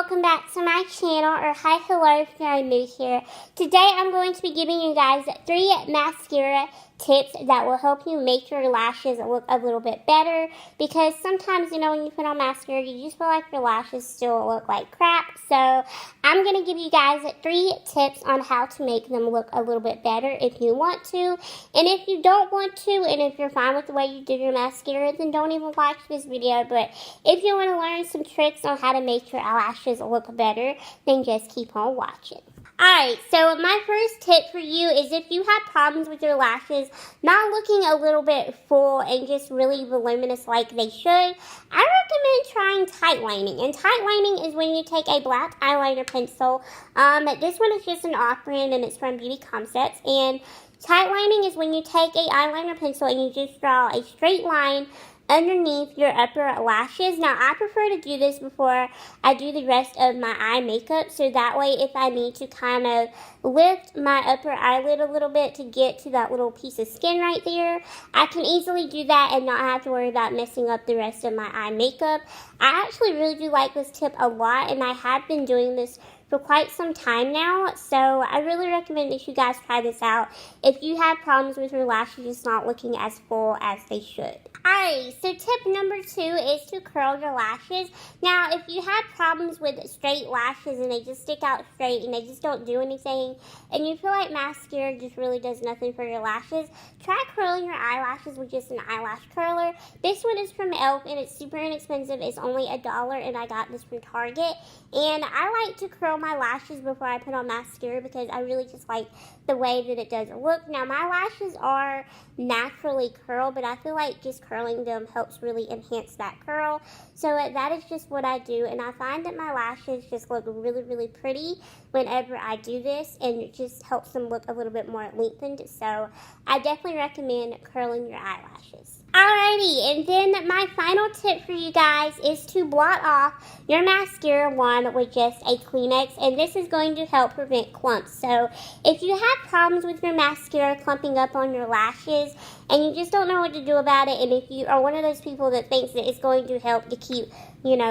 welcome back to my channel, or hi, hello if you're new here. Today I'm going to be giving you guys 3 mascara tips that will help you make your lashes look a little bit better, because sometimes, when you put on mascara, you just feel like your lashes still look like crap. So I'm going to give you guys 3 tips on how to make them look a little bit better if you want to. And if you don't want to, and if you're fine with the way you do your mascara, then don't even watch this video. But if you want to learn some tricks on how to make your eyelashes look better, then just keep on watching. Alright, so my first tip for you is if you have problems with your lashes not looking a little bit full and just really voluminous like they should, I recommend trying tight lining. And tight lining is when you take a black eyeliner pencil. This one is just an off-brand and it's from Beauty Concepts. And tight lining is when you take a eyeliner pencil and you just draw a straight line underneath your upper lashes. Now, I prefer to do this before I do the rest of my eye makeup, so that way if I need to kind of lift my upper eyelid a little bit to get to that little piece of skin right there, I can easily do that and not have to worry about messing up the rest of my eye makeup. I actually really do like this tip a lot, and I have been doing this for quite some time now, so I really recommend that you guys try this out if you have problems with your lashes just not looking as full as they should. Alright, so tip number 2 is to curl your lashes. Now, if you have problems with straight lashes and they just stick out straight and they just don't do anything, and you feel like mascara just really does nothing for your lashes, try curling your eyelashes with just an eyelash curler. This one is from e.l.f. and it's super inexpensive. It's only $1 and I got this from Target. And I like to curl my lashes before I put on mascara because I really just like the way that it does look. Now, my lashes are naturally curled, but I feel like just curling them helps really enhance that curl. So that is just what I do, and I find that my lashes just look really, really pretty whenever I do this, and it just helps them look a little bit more lengthened. So I definitely recommend curling your eyelashes. Alrighty, and then my final tip for you guys is to blot off your mascara wand with just a Kleenex, and this is going to help prevent clumps. So if you have problems with your mascara clumping up on your lashes and you just don't know what to do about it, and if you are one of those people that thinks that it's going to help to keep,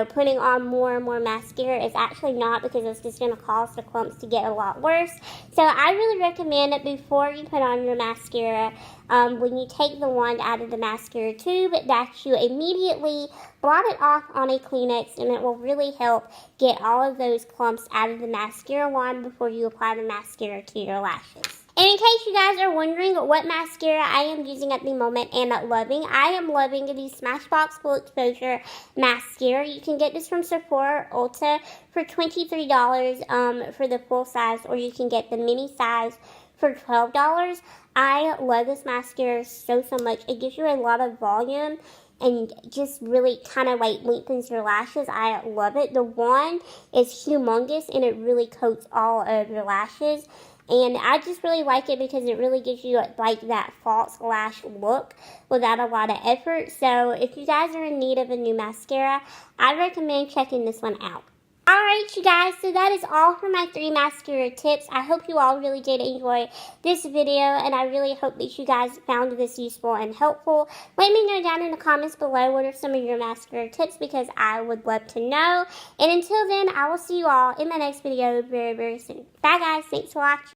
putting on more and more mascara, it's actually not, because it's just going to cause the clumps to get a lot worse. So I really recommend that before you put on your mascara, when you take the wand out of the mascara tube, that you immediately blot it off on a Kleenex, and it will really help get all of those clumps out of the mascara wand before you apply the mascara to your lashes. And in case you guys are wondering what mascara I am using at the moment and loving, I am loving the Smashbox Full Exposure Mascara. You can get this from Sephora or Ulta for $23 for the full size, or you can get the mini size for $12. I love this mascara so much. It gives you a lot of volume and just really kind of like lengthens your lashes. I love it. The wand is humongous and it really coats all of your lashes. And I just really like it because it really gives you like that false lash look without a lot of effort. So if you guys are in need of a new mascara, I recommend checking this one out. Alright, you guys, so that is all for my 3 mascara tips. I hope you all really did enjoy this video, and I really hope that you guys found this useful and helpful. Let me know down in the comments below what are some of your mascara tips, because I would love to know. And until then, I will see you all in my next video very, very soon. Bye, guys. Thanks for watching.